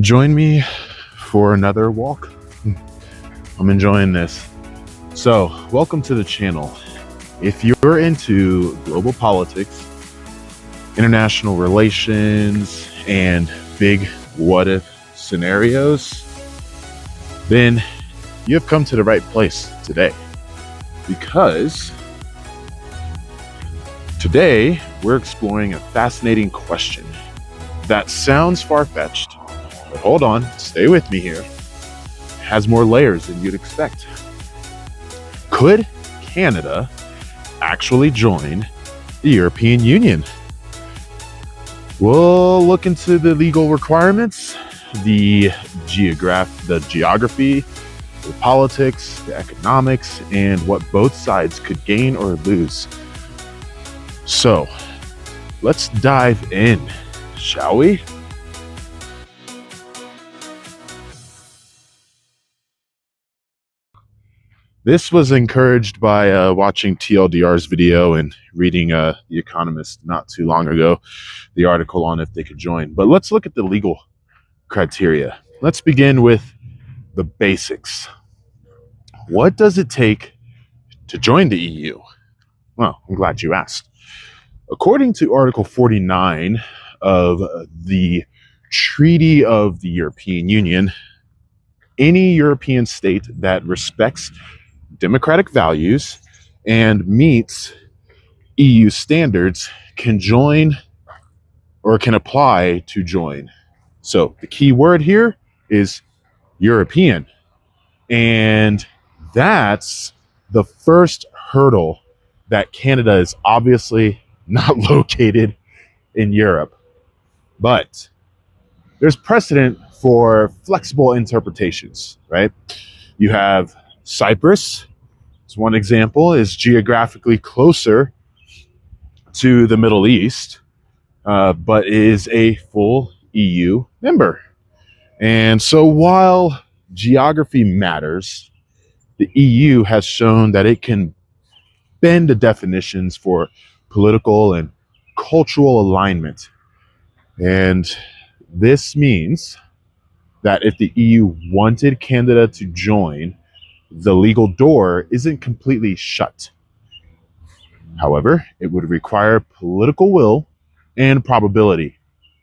Join me for another walk. I'm enjoying this. So, welcome to the channel. If you're into global politics, international relations, and big what if scenarios, then you have come to the right place today. Because today we're exploring a fascinating question that sounds far-fetched, but hold on, stay with me here. It has more layers than you'd expect. Could Canada actually join the European Union? We'll look into the legal requirements, the geography, the politics, the economics, and what both sides could gain or lose. So, let's dive in, shall we? This was encouraged by watching TLDR's video and reading The Economist not too long ago, the article on if they could join. But let's look at the legal criteria. Let's begin with the basics. What does it take to join the EU? Well, I'm glad you asked. According to Article 49 of the Treaty of the European Union, any European state that respects democratic values and meets EU standards can join or can apply to join. So the key word here is European. And that's the first hurdle that Canada is obviously not located in Europe. But there's precedent for flexible interpretations, right? You have Cyprus, as one example, is geographically closer to the Middle East, but is a full EU member. And so while geography matters, the EU has shown that it can bend the definitions for political and cultural alignment. And this means that if the EU wanted Canada to join, the legal door isn't completely shut. However, it would require political will and probability,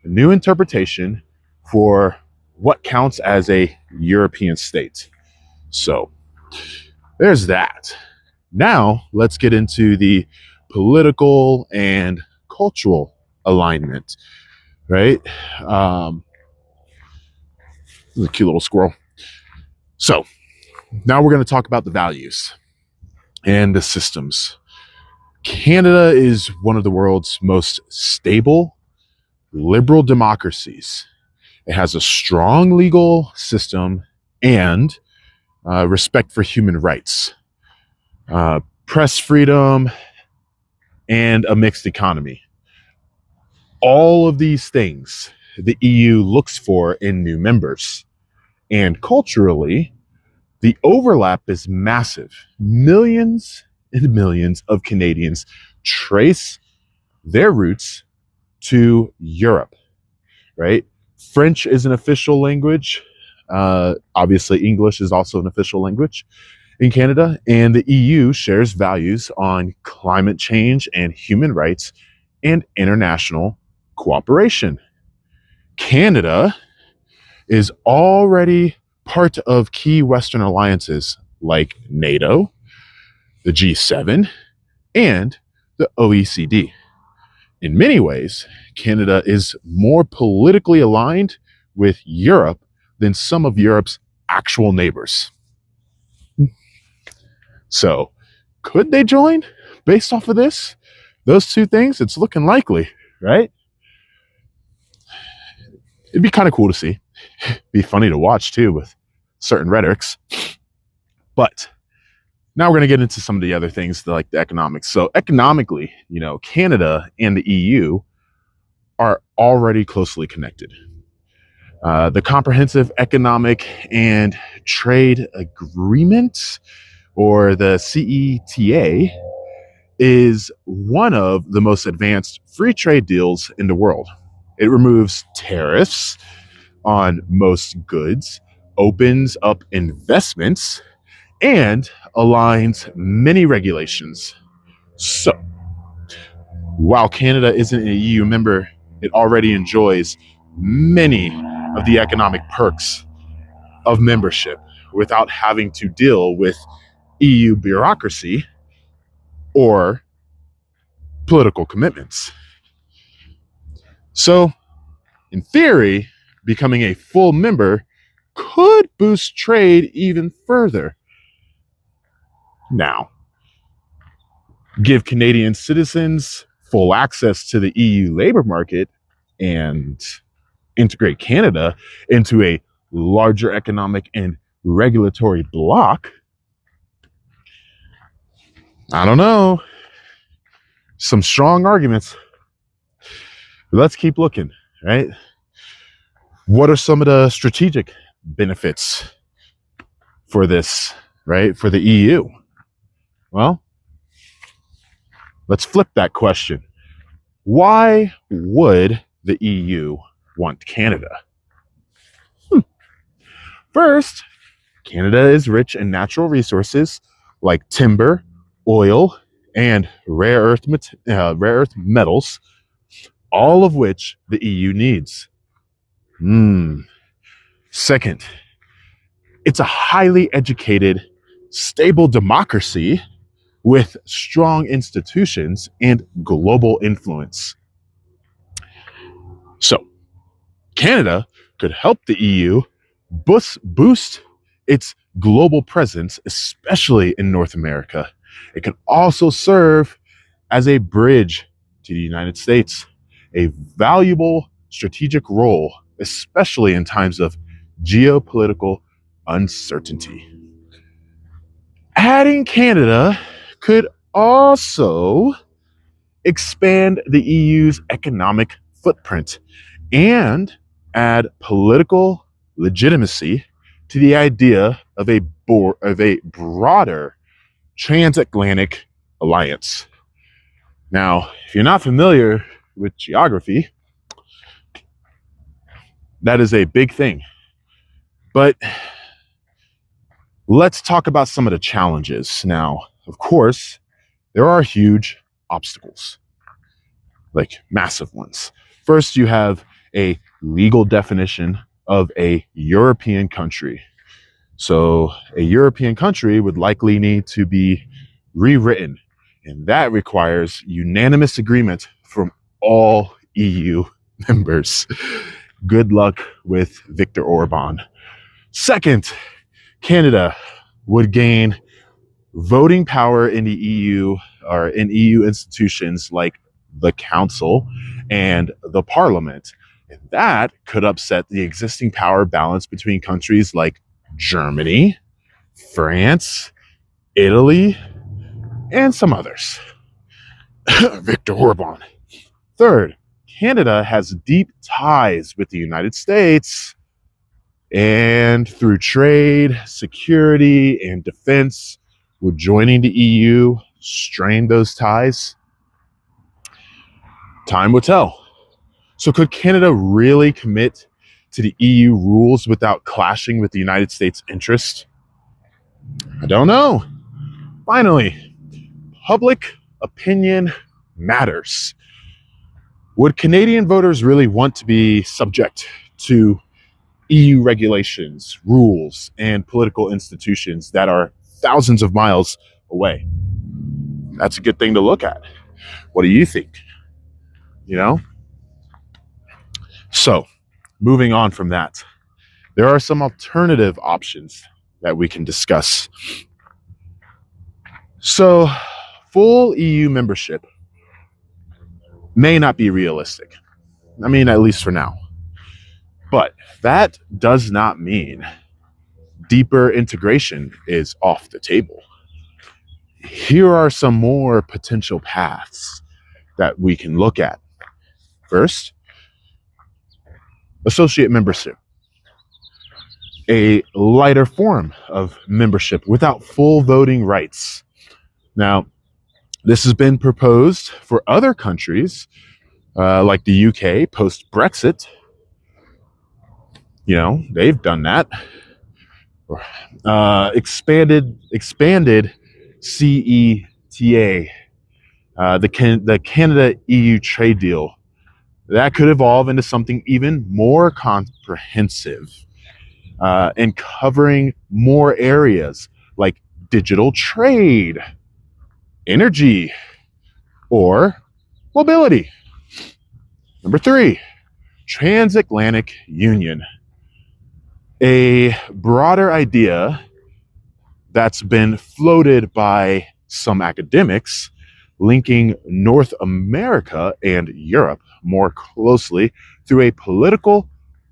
a new interpretation for what counts as a European state. So, there's that. Now, let's get into the political and cultural alignment, right? This is a cute little squirrel. So, now we're going to talk about the values and the systems. Canada is one of the world's most stable, liberal democracies. It has a strong legal system and respect for human rights, press freedom, and a mixed economy. All of these things the EU looks for in new members. And culturally, the overlap is massive. Millions and millions of Canadians trace their roots to Europe, right? French is an official language. Obviously, English is also an official language in Canada. And the EU shares values on climate change and human rights and international cooperation. Canada is already part of key Western alliances like NATO, the G7, and the OECD. In many ways, Canada is more politically aligned with Europe than some of Europe's actual neighbors. So, could they join based off of this? Those two things, it's looking likely, right? It'd be kind of cool to see. Be funny to watch too with certain rhetorics. But now we're going to get into some of the other things like the economics. So economically, Canada and the EU are already closely connected. The Comprehensive Economic and Trade Agreement, or the CETA, is one of the most advanced free trade deals in the world. It removes tariffs, on most goods, opens up investments, and aligns many regulations. So, while Canada isn't an EU member, it already enjoys many of the economic perks of membership without having to deal with EU bureaucracy or political commitments. So, in theory, becoming a full member could boost trade even further. Now, give Canadian citizens full access to the EU labor market and integrate Canada into a larger economic and regulatory bloc. I don't know. Some strong arguments. Let's keep looking, right? What are some of the strategic benefits for this, right? For the EU? Well, let's flip that question. Why would the EU want Canada? First, Canada is rich in natural resources like timber, oil, and rare earth metals, all of which the EU needs. Second, it's a highly educated, stable democracy with strong institutions and global influence. So, Canada could help the EU boost its global presence, especially in North America. It can also serve as a bridge to the United States, a valuable strategic role, especially in times of geopolitical uncertainty. Adding Canada could also expand the EU's economic footprint and add political legitimacy to the idea of a broader transatlantic alliance. Now, if you're not familiar with geography, that is a big thing. But let's talk about some of the challenges. Now, of course, there are huge obstacles, like massive ones. First, you have a legal definition of a European country. So a European country would likely need to be rewritten, and that requires unanimous agreement from all EU members. Good luck with Viktor Orban. Second, Canada would gain voting power in the EU or in EU institutions like the Council and the Parliament. And that could upset the existing power balance between countries like Germany, France, Italy, and some others. Viktor Orban. Third, Canada has deep ties with the United States, and through trade, security, and defense, would joining the EU strain those ties? Time will tell. So could Canada really commit to the EU rules without clashing with the United States' interest? I don't know. Finally, public opinion matters. Would Canadian voters really want to be subject to EU regulations, rules, and political institutions that are thousands of miles away? That's a good thing to look at. What do you think? You know? So, moving on from that, there are some alternative options that we can discuss. So, full EU membership may not be realistic. I mean, at least for now. But that does not mean deeper integration is off the table. Here are some more potential paths that we can look at. First, associate membership, a lighter form of membership without full voting rights. Now, this has been proposed for other countries like the UK post-Brexit. You know, they've done that. Expanded CETA, the Canada EU trade deal. That could evolve into something even more comprehensive and covering more areas like digital trade, energy, or mobility. Number 3, transatlantic union. A broader idea that's been floated by some academics linking North America and Europe more closely through a political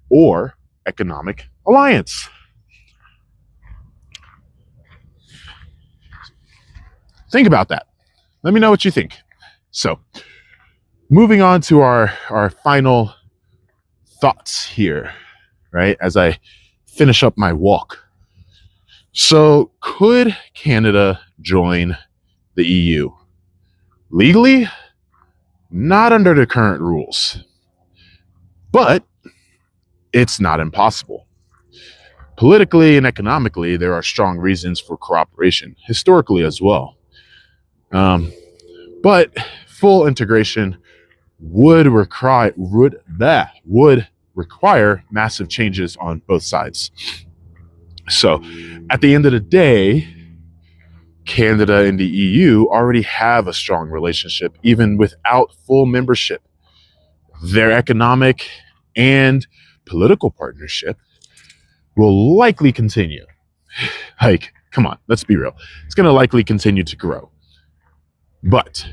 or economic alliance. Think about that. Let me know what you think. So, moving on to our final thoughts here, right, as I finish up my walk. So, could Canada join the EU? Legally, not under the current rules, but it's not impossible. Politically and economically, there are strong reasons for cooperation, historically as well. But full integration would require massive changes on both sides. So, at the end of the day, Canada and the EU already have a strong relationship, even without full membership. Their economic and political partnership will likely continue. Like, come on, let's be real. It's going to likely continue to grow. But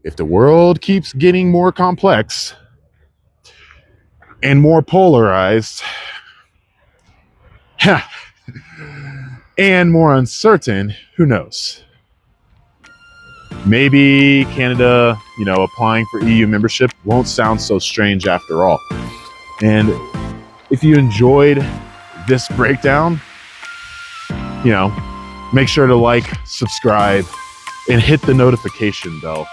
if the world keeps getting more complex and more polarized, and more uncertain, who knows? Maybe Canada, applying for EU membership won't sound so strange after all. And if you enjoyed this breakdown, make sure to like, subscribe, and hit the notification bell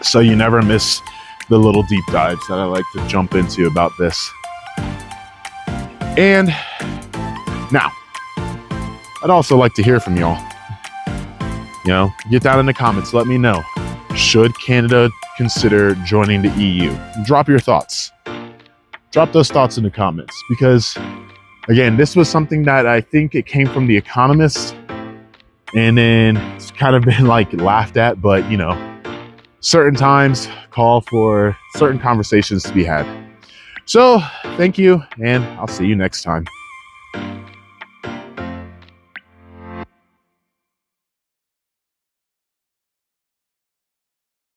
so you never miss the little deep dives that I like to jump into about this. And now, I'd also like to hear from y'all. Get down in the comments. Let me know. Should Canada consider joining the EU? Drop your thoughts. Drop those thoughts in the comments because, again, this was something that I think it came from The Economist and then it's kind of been laughed at, but certain times call for certain conversations to be had. So thank you, and I'll see you next time.